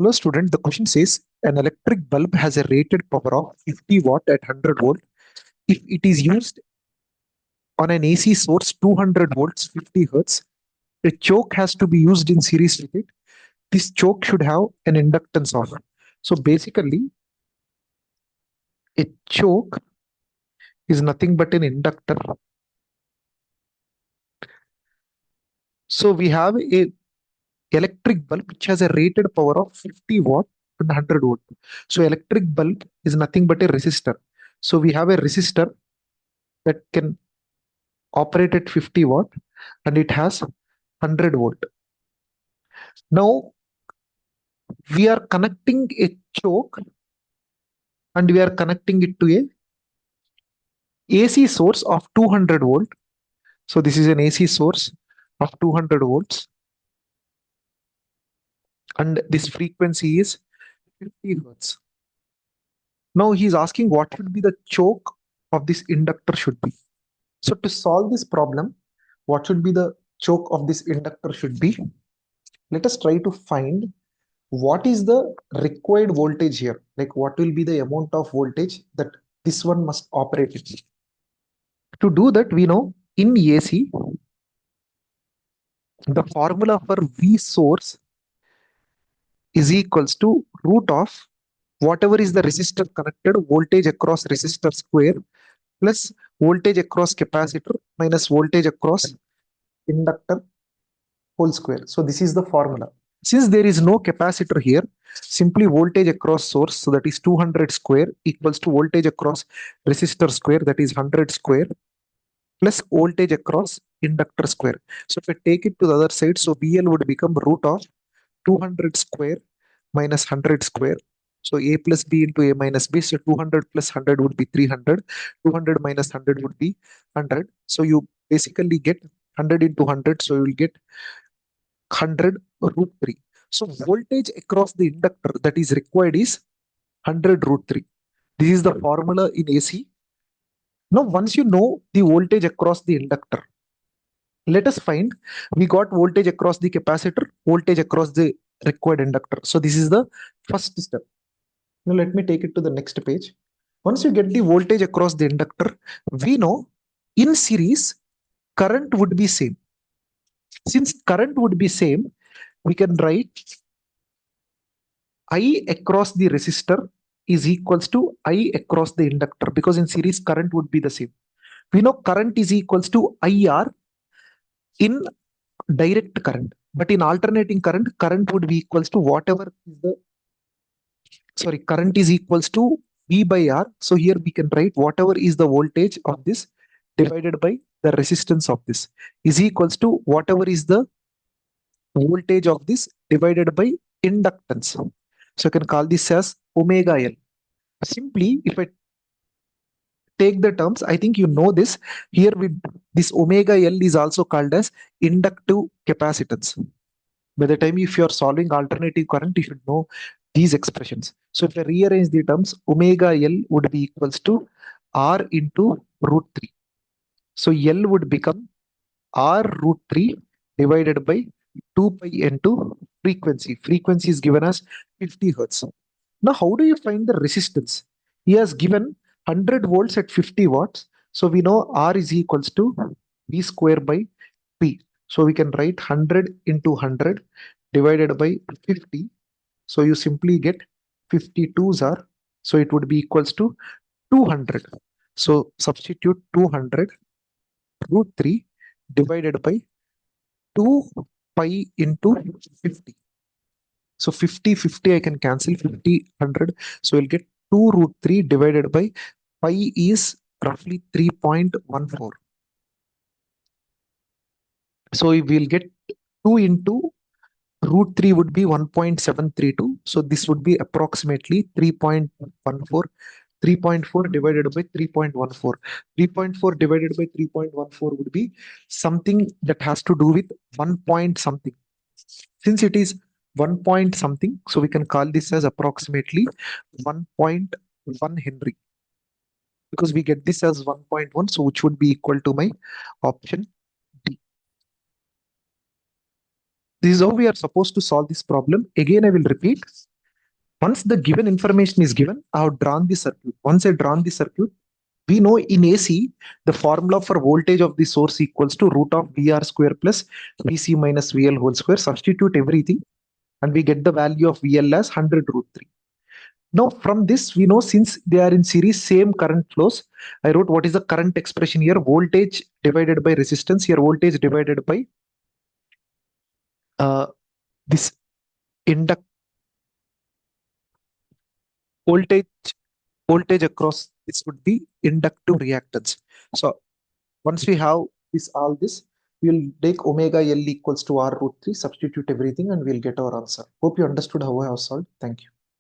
Hello student, the question says an electric bulb has a rated power of 50 watt at 100 volt. If it is used on an AC source 200 volts 50 hertz, a choke has to be used in series with it. This choke should have an inductance of. So basically, a choke is nothing but an inductor. So we have a electric bulb which has a rated power of 50 watt and 100 volt. So electric bulb is nothing but a resistor. So we have a resistor that can operate at 50 watt and it has 100 volt. Now we are connecting a choke and we are connecting it to a AC source of 200 volt. So this is an AC source of 200 volts and this frequency is 50 hertz. Now he is asking what should be the choke of this inductor should be. So to solve this problem, what should be the choke of this inductor should be? Let us try to find what is the required voltage here. Like what will be the amount of voltage that this one must operate in. To do that, we know in AC, the formula for V source is equals to root of whatever is the resistor connected voltage across resistor square plus voltage across capacitor minus voltage across inductor whole square. So this is the formula. Since there is no capacitor here, simply voltage across source, so that is 200 square equals to voltage across resistor square, that is 100 square plus voltage across inductor square. So if I take it to the other side, so VL would become root of 200 square minus 100 square. So A plus B into A minus B. So 200 plus 100 would be 300. 200 minus 100 would be 100. So you basically get 100 into 100. So you will get 100 root 3. So voltage across the inductor that is required is 100 root 3. This is the formula in AC. Now, once you know the voltage across the inductor, let us find, we got voltage across the capacitor, voltage across the required inductor. So this is the first step. Now let me take it to the next page. Once you get the voltage across the inductor, we know in series current would be same. Since current would be same, we can write I across the resistor is equals to I across the inductor, because in series current would be the same. We know current is equals to IR in direct current, but in alternating current, current would be equals to whatever is the, sorry, current is equals to V by R. So here we can write whatever is the voltage of this divided by the resistance of this is equals to whatever is the voltage of this divided by inductance. So you can call this as omega L. Simply, if I take the terms, I think you know this. Here with this omega L is also called as inductive capacitance. By the time if you are solving alternative current, you should know these expressions. So if I rearrange the terms, omega L would be equals to R into root 3. So L would become R root 3 divided by 2 pi into frequency. Frequency is given as 50 hertz. Now, how do you find the resistance? He has given 100 volts at 50 watts. So we know R is equals to V square by P. So we can write 100 into 100 divided by 50. So you simply get 52s are. So it would be equals to 200. So substitute 200 root 3 divided by 2 pi into 50. So 50, 50 I can cancel, 50, 100. So we'll get 2 root 3 divided by pi is roughly 3.14. So we will get 2 into root 3 would be 1.732. So this would be approximately 3.14. 3.4 divided by 3.14. 3.4 divided by 3.14 would be something that has to do with 1 point something. Since it is 1 point something, so we can call this as approximately 1.1 Henry. Because we get this as 1.1, so which would be equal to my option D. This is how we are supposed to solve this problem. Again, I will repeat. Once the given information is given, I have drawn the circuit. Once I drawn the circuit, we know in AC, the formula for voltage of the source equals to root of VR square plus VC minus VL whole square. Substitute everything and we get the value of VL as 100 root 3. Now, from this, we know since they are in series, same current flows. I wrote what is the current expression here, voltage divided by resistance, here voltage divided by uh, this induct voltage voltage across this would be inductive reactance. So once we have this all this, we'll take omega L equals to R root 3, substitute everything, and we'll get our answer. Hope you understood how I have solved. Thank you.